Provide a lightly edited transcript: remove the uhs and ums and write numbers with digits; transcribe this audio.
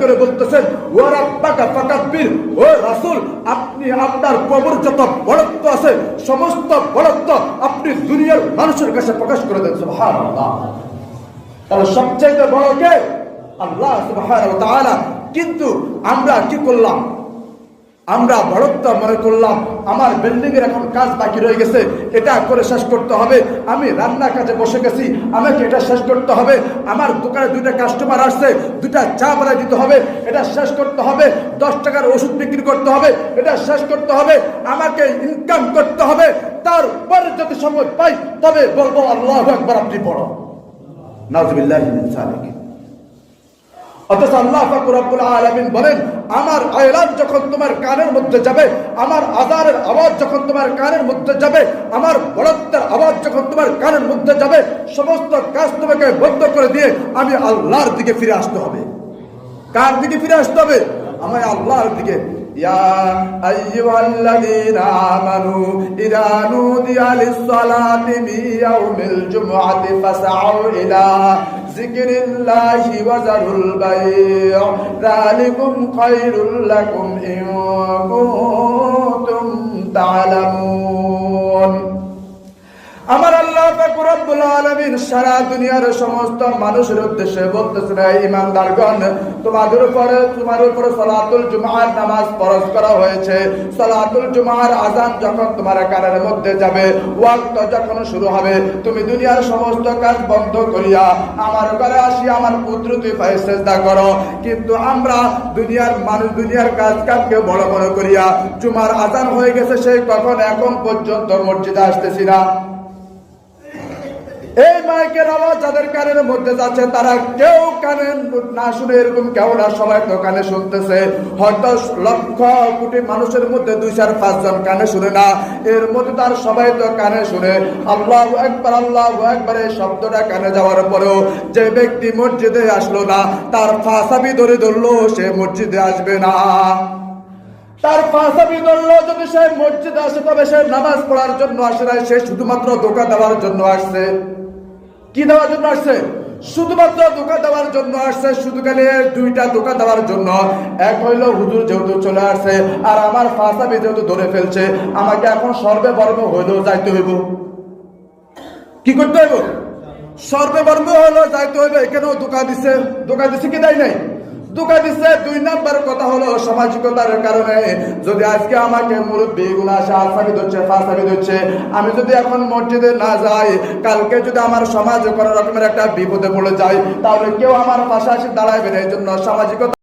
করে বলতেছেন, ও রাব্বাকা ফাকাব্বির, ও রাসূল আপনি আপনার প্রভুর যত বড়ত্ব আছে সমস্ত বড়ত্ব আপনি দুনিয়ার মানুষের কাছে প্রকাশ করে দেন। সুবহানাল্লাহ। তাহলে সবচেয়ে বড় কে? আল্লাহ সুবহানাহু ওয়া তাআলা। কিন্তু আমরা কি করলাম? আমরা বড়ত্ব মনে করলাম আমার বিল্ডিং এর এখন কাজ বাকি রয়ে গেছে, এটা করে শেষ করতে হবে। আমি রান্নার কাজে বসে গেছি, আমাকে এটা শেষ করতে হবে। আমার দোকানে দুইটা কাস্টমার আসছে, দুইটা চা বানাই দিতে হবে, এটা শেষ করতে হবে। 10 টাকার ওষুধ বিক্রি করতে হবে, এটা শেষ করতে হবে। আমাকে ইনকাম করতে হবে। তারপরে যদি সময় পাই তবে বলবো আল্লাহু আকবার, আপনি বড়। নাউযুবিল্লাহি মিন যালিক। অথচ আল্লাহ পাক রব্বুল আলামিন বলেন, আমার এলান যখন তোমার কানের মধ্যে যাবে, আমার আযানের আওয়াজ যখন তোমার কানের মধ্যে যাবে, আমার বড়ত্বের আওয়াজ যখন তোমার কানের মধ্যে যাবে, সমস্ত কাজ তোমাকে বন্ধ করে দিয়ে আমি আল্লাহর দিকে ফিরে আসতে হবে। কার দিকে ফিরে আসতে হবে? আমার আল্লাহর দিকে। ইয়া আইয়ুহাল্লাযীনা আমানু ইযা নুদিয়া লিস-সালাতি মিন ইয়াউমিল জুমআতি ফাসআউ ইলা যিকরিল্লাহি ওয়া যারুল বাই', যালিকুম খায়রুল লাকুম ইন কুনতুম তা'লামুন। আমার আল্লাহ পাক রব্বুল আলামিন সারা দুনিয়ার সমস্ত মানুষের উদ্দেশ্যে বলতেছেন, হে ঈমানদারগণ, তোমার উপরে সালাতুল জুমআর নামাজ ফরজ করা হয়েছে। সালাতুল জুমআর আযান যখন তোমার কানের মধ্যে যাবে, ওয়াক্ত যখন শুরু হবে, তুমি দুনিয়ার সমস্ত কাজ বন্ধ করিয়া আমার ঘরে আসি আমার কুদরতি পায়ে সিজদা করো। কিন্তু আমরা দুনিয়ার মানুষ দুনিয়ার কাজ কামকে বড় বড় করিয়া জুমার আযান হয়ে গেছে সেই কখন এখন পর্যন্ত মসজিদে আসতেছি না। এই মাইকের আওয়াজ যাদের কানের মধ্যে যাচ্ছে তারা কেউ কানে না শুনে, এরকম কেউ না, সবাই তো কানে শুনতেছে। হয়তো লক্ষ কোটি মানুষের মধ্যে 2-4-5 জন কানে শুনে না, এর মধ্যে তার সবাই তো কানে শুনে আল্লাহু আকবার আল্লাহু আকবার এই শব্দটা কানে যাওয়ার পরেও যে ব্যক্তি মসজিদে আসলো না, তার ফাঁসাবি ধরে ধরলো, সে মসজিদে আসবে না। তার ফাঁসাবি ধরলো, যদি সে মসজিদে আসে তবে সে নামাজ পড়ার জন্য আসে না, সে শুধুমাত্র ধোঁকা দেওয়ার জন্য আসছে। কি দেওয়ার জন্য আসছে? শুধুমাত্র ধোঁকা দেওয়ার জন্য আসছে। শুধু খালি দুইটা ধোঁকা দেওয়ার জন্য। এক হইল হুজুর যেহেতু চলে আসছে আর আমার ফাঁসাবি যেহেতু ধরে ফেলছে, আমাকে এখন সর্বে বর্ম হইলেও যাইতে হইব। কি করতে হইব? সর্বে বর্ম হইলেও যাইতে হইবে। এখানেও ধোঁকা দিচ্ছে। ধোঁকা দিচ্ছে কি দেয় নাই? ধোঁকা দিচ্ছে। 2 নাম্বার কথা হলো সামাজিকতার কারণে। যদি আজকে আমাকে মুরব্বি গুলো আসে আসামি ধরছে, ফাঁসামি ধরছে, আমি যদি এখন মসজিদে না যাই, কালকে যদি আমার সমাজে কোনো রকমের একটা বিপদে পড়ে যায়, তাহলে কেউ আমার পাশে আসে দাঁড়াইবে না। এই জন্য সামাজিকতা